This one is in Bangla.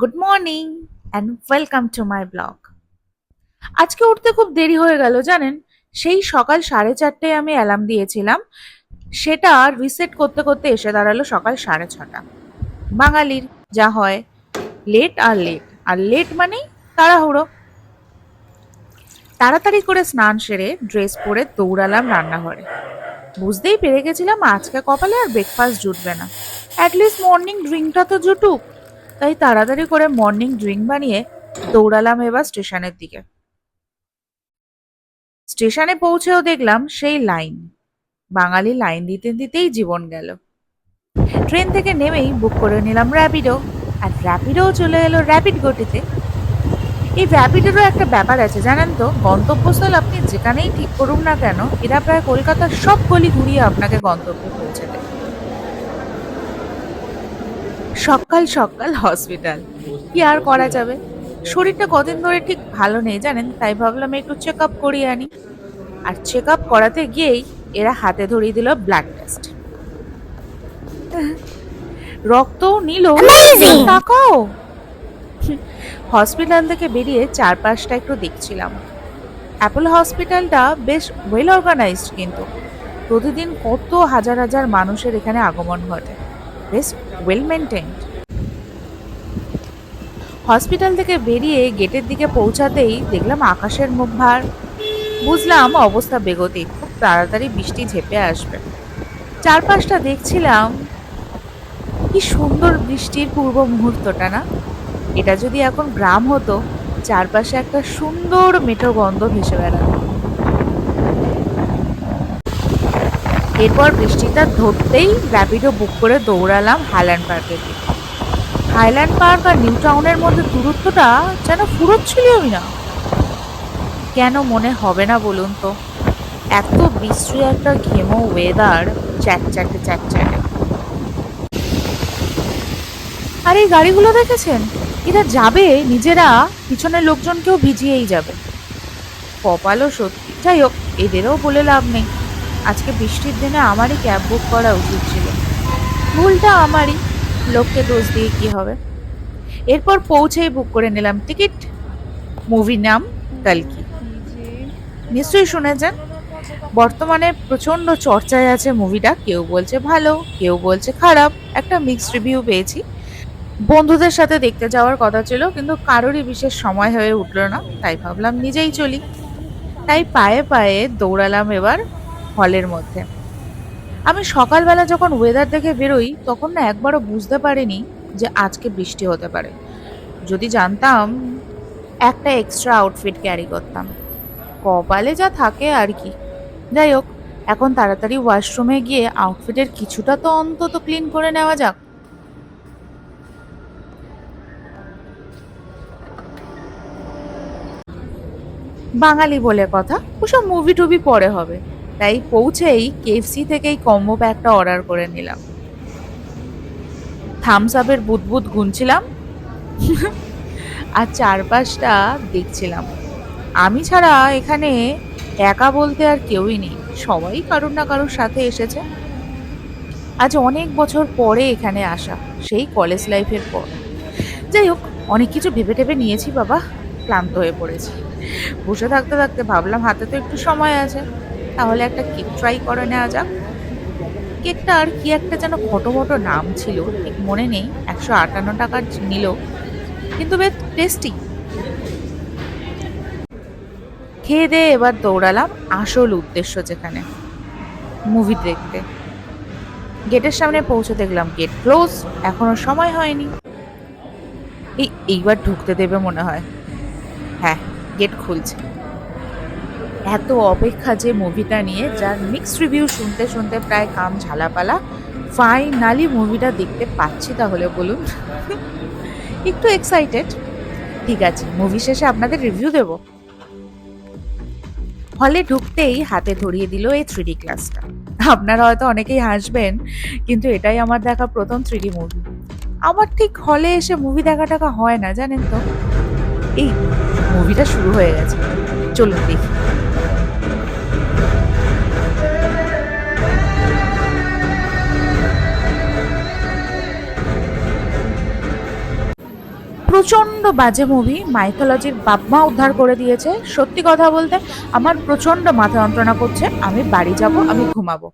Good morning and welcome to my blog. আজকে উঠতে খুব দেরি হয়ে গেল জানেন। সেই সকাল 4:30টায় আমি অ্যালার্ম দিয়েছিলাম, সেটা রিসেট করতে করতে এসে দাঁড়ালো সকাল 6:30। বাঙালির যা হয়, লেট আর লেট, আর লেট মানেই তাড়াহুড়ো। তাড়াতাড়ি করে স্নান সেরে ড্রেস পরে দৌড়ালাম রান্নাঘরে। বুঝতেই পেরে গেছিলাম আজকে কপালে আর ব্রেকফাস্ট জুটবে না, অ্যাটলিস্ট মর্নিং ড্রিঙ্কটা তো জুটুক। তাই তাড়াতাড়ি করে মর্নিং ড্রিঙ্ক বানিয়ে দৌড়ালাম এবার স্টেশনের দিকে। স্টেশনে পৌঁছেও দেখলাম সেই লাইন। বাঙালি লাইন দিতে দিতেই জীবন গেল। ট্রেন থেকে নেমেই বুক করে নিলাম র্যাপিডো, আর র্যাপিডোও চলে এলো র্যাপিড গতিতে। এই র্যাপিডেরও একটা ব্যাপার আছে জানেন তো, গন্তব্যস্থল আপনি যেখানেই ঠিক করুন না কেন, এরা প্রায় কলকাতার সব গলি ঘুরিয়ে আপনাকে গন্তব্যে পৌঁছে দেয়। সকাল সকাল হসপিটাল, কি আর করা যাবে। শরীরটা কদিন ধরে ঠিক ভালো নেই জানেন, তাই ভাবলাম একটু চেক আপ করিয়ে আনি। আর চেক আপ করাতে গিয়েই এরা হাতে ধরিয়ে দিল ব্লাড টেস্ট। রক্তও নিল, টাকাও। হসপিটাল থেকে বেরিয়ে চারপাশটা একটু দেখছিলাম। অ্যাপোলো হসপিটালটা বেশ ওয়েল অর্গানাইজড, কিন্তু প্রতিদিন কত হাজার হাজার মানুষের এখানে আগমন ঘটে, বেশ ওয়েল মেনটেন্ড। হসপিটাল থেকে বেরিয়ে গেটের দিকে পৌঁছাতেই দেখলাম আকাশের মুখ ভার। বুঝলাম অবস্থা বেগতিক, খুব তাড়াতাড়ি বৃষ্টি ঝেঁপে আসবে। চারপাশটা দেখছিলাম, কি সুন্দর বৃষ্টির পূর্ব মুহূর্তটা না। এটা যদি এখন গ্রাম হতো, চারপাশে একটা সুন্দর মেঠো গন্ধ ভেসে বেড়াতো। এরপর বৃষ্টিটা ধরতেই র্যাপিডো বুক করে দৌড়ালাম হাইল্যান্ড পার্কের দিকে। হাইল্যান্ড পার্ক আর নিউ টাউনের মধ্যে দূরত্বটা যেন ফুরোচ্ছিলই না। কেন মনে হবে না বলুন তো, এত বিশ্রী একটা ঘেমো ওয়েদার, চ্যাটচ্যাটে চ্যাটচ্যাটে। আর এই গাড়িগুলো দেখেছেন, এরা যাবে নিজেরা, পিছনের লোকজনকেও ভিজিয়েই যাবে। কপালও সত্যি, যাই হোক, এদেরও বলে লাভ নেই। আজকে বৃষ্টির দিনে আমারই ক্যাব বুক করা উচিত ছিল, ভুলটা আমারই, লোককে দোষ দিয়ে কি হবে। এরপর পৌঁছেই বুক করে নিলাম টিকিট। মুভির নাম কালকি, নিশ্চয়ই শুনেছেন। বর্তমানে প্রচন্ড চর্চায় আছে মুভিটা, কেউ বলছে ভালো, কেউ বলছে খারাপ, একটা মিক্সড রিভিউ পেয়েছি। বন্ধুদের সাথে দেখতে যাওয়ার কথা ছিল, কিন্তু কারোরই বিশেষ সময় হয়ে উঠলো না, তাই ভাবলাম নিজেই চলি। তাই পায়ে পায়ে দৌড়ালাম এবার হলের মধ্যে। আমি সকালবেলা যখন ওয়েদার দেখে বেরোই, তখন না একবারও বুঝতে পারিনি যে আজকে বৃষ্টি হতে পারে। যদি জানতাম, একটা এক্সট্রা আউটফিট ক্যারি করতাম। কপালে যা থাকে আর কি। যাই হোক, এখন তাড়াতাড়ি ওয়াশরুমে গিয়ে আউটফিটের কিছুটা তো অন্তত ক্লিন করে নেওয়া যাক। বাঙালি বলে কথা, ওসব মুভি টুভি পরে হবে। তাই পৌঁছেই কেএফসি থেকেই কম্বো প্যাকটা অর্ডার করে নিলাম। থামস আপের বুদবুদ গুনছিলাম আর চারপাশটা দেখছিলাম। আমি ছাড়া এখানে একা বলতে আর কেউই নেই, সবাই কারোর না কারোর সাথে এসেছে। আজ অনেক বছর পরে এখানে আসা, সেই কলেজ লাইফের পর। যাই হোক, অনেক কিছু ভেবে টেবে নিয়েছি বাবা, ক্লান্ত হয়ে পড়েছি। বসে থাকতে থাকতে ভাবলাম হাতে তো একটু সময় আছে, তাহলে একটা কেক ট্রাই করে নেওয়া যাক। কেকটার কি একটা যেন খটোমটো নাম ছিল, ঠিক মনে নেই। 158 টাকা নিল, কিন্তু বেশ টেস্টি। খেয়ে দিয়ে এবার দৌড়ালাম আসল উদ্দেশ্য যেখানে, মুভি দেখতে। গেটের সামনে পৌঁছে দেখলাম গেট ক্লোজ, এখনো সময় হয়নি। এইবার ঢুকতে দেবে মনে হয়। হ্যাঁ, গেট খুলছে। এত অপেক্ষা যে মুভিটা নিয়ে, যার মিক্সড রিভিউ শুনতে শুনতে প্রায় কাম ঝালাপালা, ফাইনালি মুভিটা দেখতে পাচ্ছি, তাহলে বলুন। একটু এক্সাইটেড। ঠিক আছে, মুভি শেষে আপনাদের রিভিউ দেব। হলে ঢুকতেই হাতে ধরিয়ে দিল এই 3D ক্লাসটা। আপনারা হয়তো অনেকেই হাসবেন, কিন্তু এটাই আমার দেখা প্রথম 3D মুভি। আমার ঠিক হলে এসে মুভি দেখা টাকা হয় না জানেন তো। এই মুভিটা শুরু হয়ে গেছে, চলুন দেখি। প্রচন্ড বাজে মুভি, মাইথোলজির বাপমা উদ্ধার করে দিয়েছে। সত্যি কথা বলতে আমার প্রচন্ড মাথা যন্ত্রণা করছে, আমি বাড়ি যাব, আমি ঘুমাবো।